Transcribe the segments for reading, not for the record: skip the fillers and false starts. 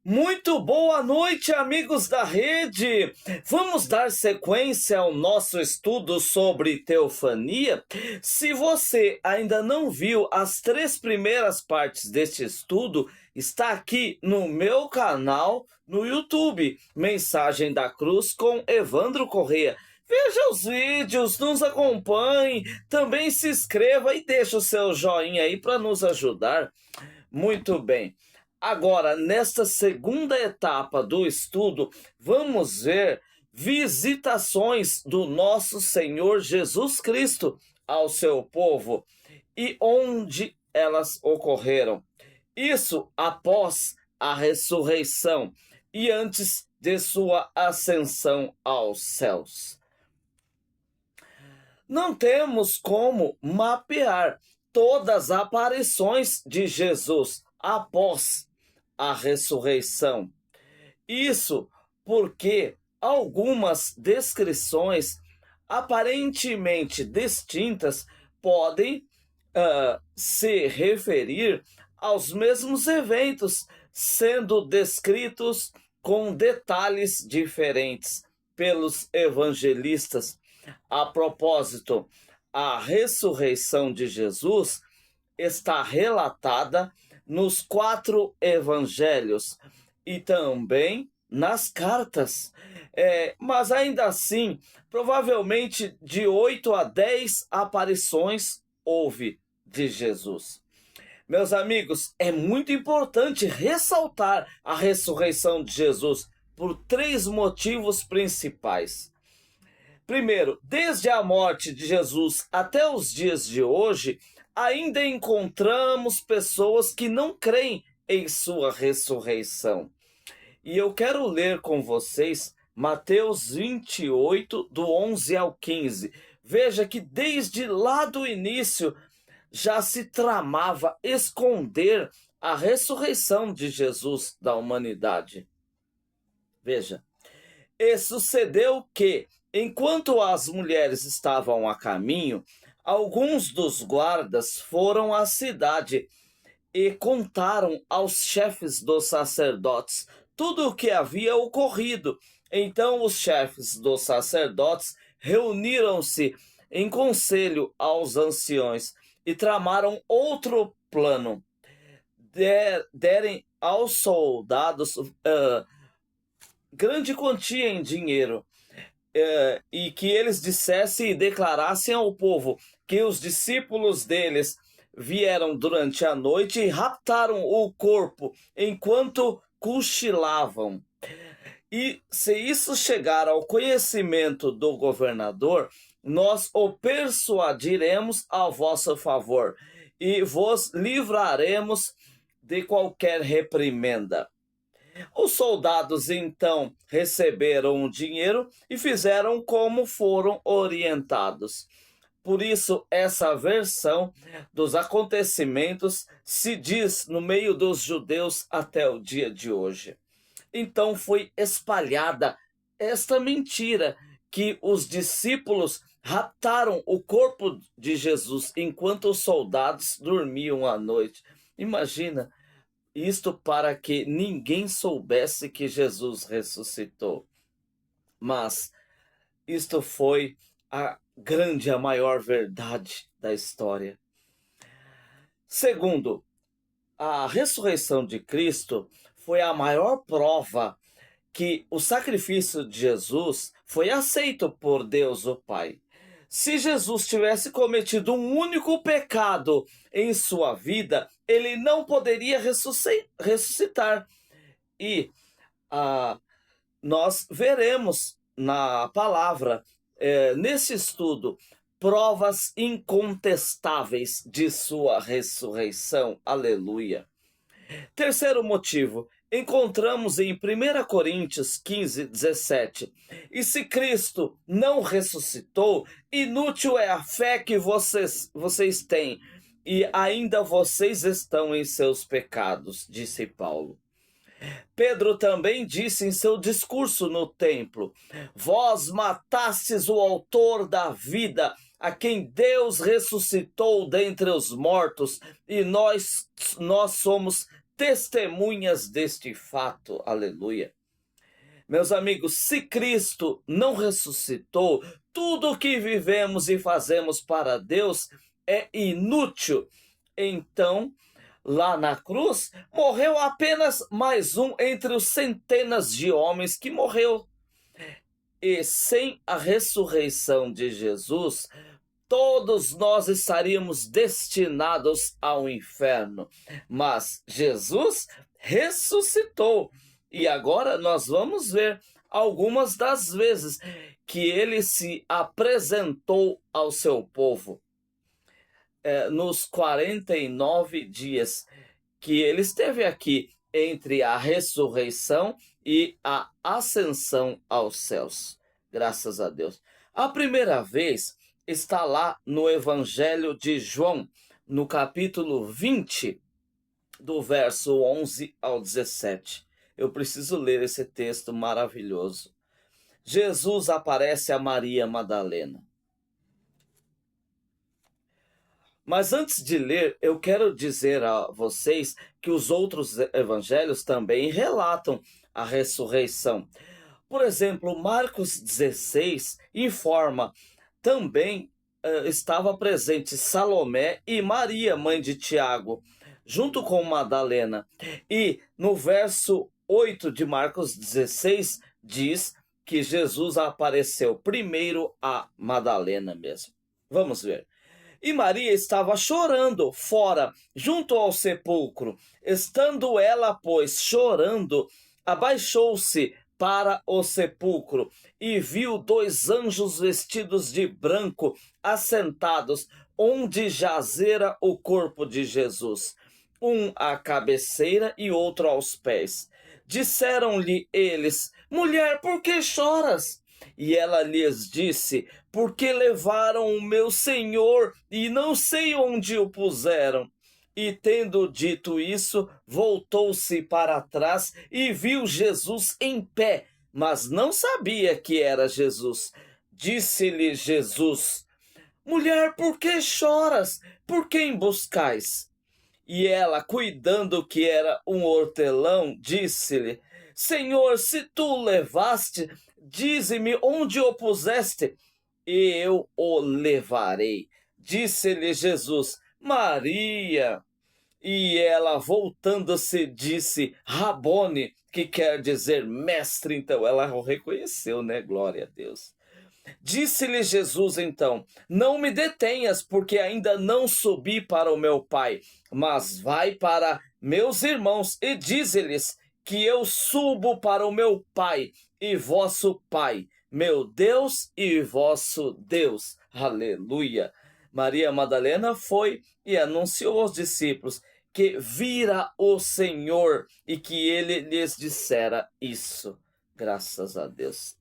Muito boa noite, amigos da rede! Vamos dar sequência ao nosso estudo sobre teofania? Se você ainda não viu as 3 primeiras partes deste estudo, está aqui no meu canal no YouTube, Mensagem da Cruz com Evandro Corrêa. Veja os vídeos, nos acompanhe, também se inscreva e deixe o seu joinha aí para nos ajudar. Muito bem. Agora, nesta segunda etapa do estudo, vamos ver visitações do nosso Senhor Jesus Cristo ao seu povo e onde elas ocorreram. Isso após a ressurreição e antes de sua ascensão aos céus. Não temos como mapear todas as aparições de Jesus após a ressurreição. Isso porque algumas descrições aparentemente distintas podem se referir aos mesmos eventos, sendo descritos com detalhes diferentes pelos evangelistas. A propósito, a ressurreição de Jesus está relatada nos 4 evangelhos e também nas cartas. Mas ainda assim, provavelmente de 8 a 10 aparições houve de Jesus. Meus amigos, é muito importante ressaltar a ressurreição de Jesus por 3 motivos principais. Primeiro, desde a morte de Jesus até os dias de hoje, ainda encontramos pessoas que não creem em sua ressurreição. E eu quero ler com vocês Mateus 28, do 11 ao 15. Veja que desde lá do início já se tramava esconder a ressurreição de Jesus da humanidade. Veja, e sucedeu que, enquanto as mulheres estavam a caminho, alguns dos guardas foram à cidade e contaram aos chefes dos sacerdotes tudo o que havia ocorrido. Então os chefes dos sacerdotes reuniram-se em conselho aos anciões e tramaram outro plano. Derem aos soldados grande quantia em dinheiro, e que eles dissessem e declarassem ao povo que os discípulos deles vieram durante a noite e raptaram o corpo enquanto cochilavam. E se isso chegar ao conhecimento do governador, nós o persuadiremos a vosso favor e vos livraremos de qualquer reprimenda. Os soldados então receberam o dinheiro e fizeram como foram orientados. Por isso, essa versão dos acontecimentos se diz no meio dos judeus até o dia de hoje. Então foi espalhada esta mentira que os discípulos raptaram o corpo de Jesus enquanto os soldados dormiam à noite. Imagina! Isto para que ninguém soubesse que Jesus ressuscitou. Mas isto foi a maior verdade da história. Segundo, a ressurreição de Cristo foi a maior prova que o sacrifício de Jesus foi aceito por Deus o Pai. Se Jesus tivesse cometido um único pecado em sua vida, ele não poderia ressuscitar. E nós veremos na palavra, nesse estudo, provas incontestáveis de sua ressurreição. Aleluia. Terceiro motivo, encontramos em 1 Coríntios 15, 17. E se Cristo não ressuscitou, inútil é a fé que vocês têm, e ainda vocês estão em seus pecados, disse Paulo. Pedro também disse em seu discurso no templo: vós matastes o autor da vida, a quem Deus ressuscitou dentre os mortos, e nós somos testemunhas deste fato. Aleluia. Meus amigos, se Cristo não ressuscitou, tudo o que vivemos e fazemos para Deus é inútil. Então, lá na cruz, morreu apenas mais um entre os centenas de homens que morreu. E sem a ressurreição de Jesus, todos nós estaríamos destinados ao inferno. Mas Jesus ressuscitou. E agora nós vamos ver algumas das vezes que ele se apresentou ao seu povo. Nos 49 dias que ele esteve aqui entre a ressurreição e a ascensão aos céus. Graças a Deus. A primeira vez está lá no Evangelho de João, no capítulo 20, do verso 11 ao 17. Eu preciso ler esse texto maravilhoso. Jesus aparece a Maria Madalena. Mas antes de ler, eu quero dizer a vocês que os outros evangelhos também relatam a ressurreição. Por exemplo, Marcos 16 informa também estava presente Salomé e Maria, mãe de Tiago, junto com Madalena. E no verso 8 de Marcos 16 diz que Jesus apareceu primeiro a Madalena mesmo. Vamos ver. E Maria estava chorando fora, junto ao sepulcro. Estando ela, pois, chorando, abaixou-se para o sepulcro e viu 2 anjos vestidos de branco assentados onde jazera o corpo de Jesus, um à cabeceira e outro aos pés. Disseram-lhe eles: mulher, por que choras? E ela lhes disse: porque levaram o meu Senhor e não sei onde o puseram. E tendo dito isso, voltou-se para trás e viu Jesus em pé, mas não sabia que era Jesus. Disse-lhe Jesus: mulher, por que choras? Por quem buscais? E ela, cuidando que era um hortelão, disse-lhe: Senhor, se tu o levaste, dize-me onde o puseste, e eu o levarei. Disse-lhe Jesus: Maria. E ela, voltando-se, disse: Rabone, que quer dizer mestre. Então ela o reconheceu, né? Glória a Deus. Disse-lhe Jesus então: não me detenhas, porque ainda não subi para o meu Pai, mas vai para meus irmãos e dize-lhes que eu subo para o meu Pai e vosso Pai, meu Deus e vosso Deus. Aleluia! Maria Madalena foi e anunciou aos discípulos que vira o Senhor e que ele lhes dissera isso. Graças a Deus.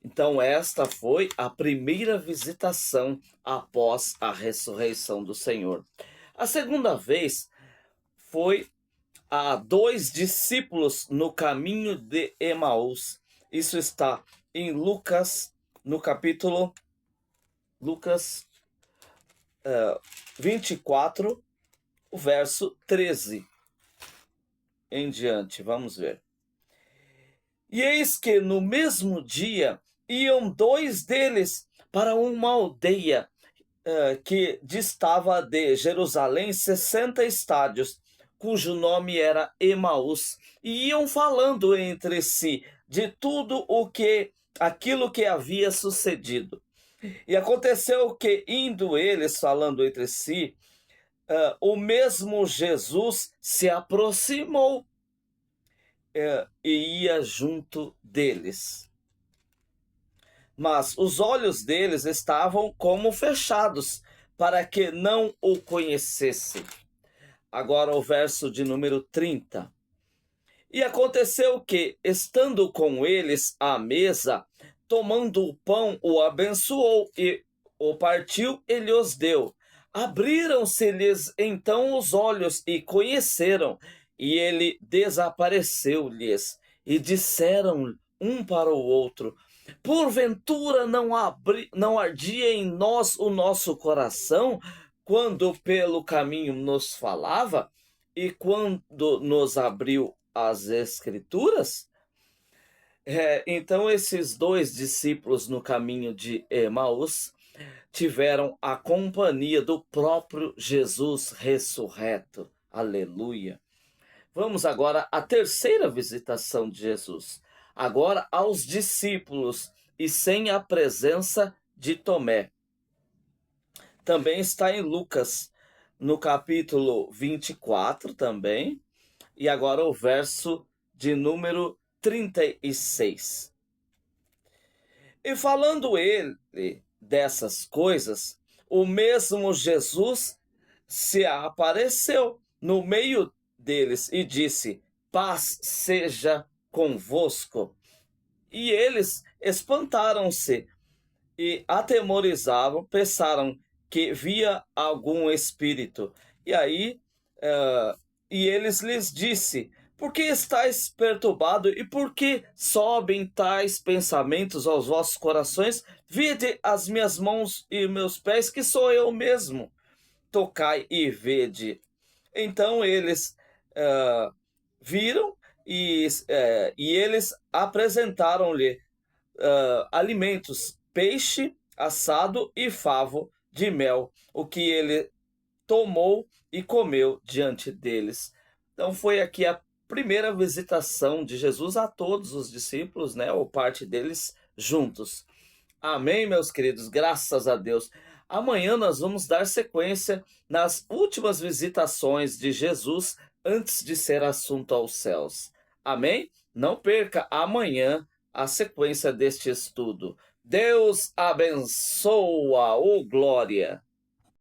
Então esta foi a primeira visitação após a ressurreição do Senhor. A segunda vez foi a 2 discípulos no caminho de Emaús. Isso está em Lucas, no capítulo Lucas 24, o verso 13 em diante. Vamos ver. E eis que no mesmo dia iam 2 deles para uma aldeia que distava de Jerusalém 60 estádios, cujo nome era Emaús, e iam falando entre si de tudo aquilo que havia sucedido. E aconteceu que, indo eles falando entre si, o mesmo Jesus se aproximou e ia junto deles. Mas os olhos deles estavam como fechados, para que não o conhecessem. Agora o verso de número 30. E aconteceu que, estando com eles à mesa, tomando o pão, o abençoou e o partiu e lhes deu. Abriram-se-lhes então os olhos e conheceram, e ele desapareceu-lhes. E disseram um para o outro: porventura não ardia em nós o nosso coração, quando pelo caminho nos falava? e quando nos abriu as Escrituras. Então, esses dois discípulos no caminho de Emaús tiveram a companhia do próprio Jesus ressurreto. Aleluia. Vamos agora à terceira visitação de Jesus. Agora aos discípulos e sem a presença de Tomé. Também está em Lucas, no capítulo 24 também. E agora o verso de número 36. E falando ele dessas coisas, o mesmo Jesus se apareceu no meio deles e disse: paz seja convosco. E eles espantaram-se e atemorizavam, pensaram que via algum espírito. E aí, e eles lhes disse: por que estáis perturbados e por que sobem tais pensamentos aos vossos corações? Vede as minhas mãos e meus pés, que sou eu mesmo. Tocai e vede. Então eles viram e eles apresentaram-lhe alimentos, peixe assado e favo de mel, o que ele tomou e comeu diante deles. Então foi aqui a primeira visitação de Jesus a todos os discípulos, né, ou parte deles juntos. Amém, meus queridos, graças a Deus. Amanhã nós vamos dar sequência nas últimas visitações de Jesus antes de ser assunto aos céus. Amém? Não perca amanhã a sequência deste estudo. Deus abençoa, ô glória!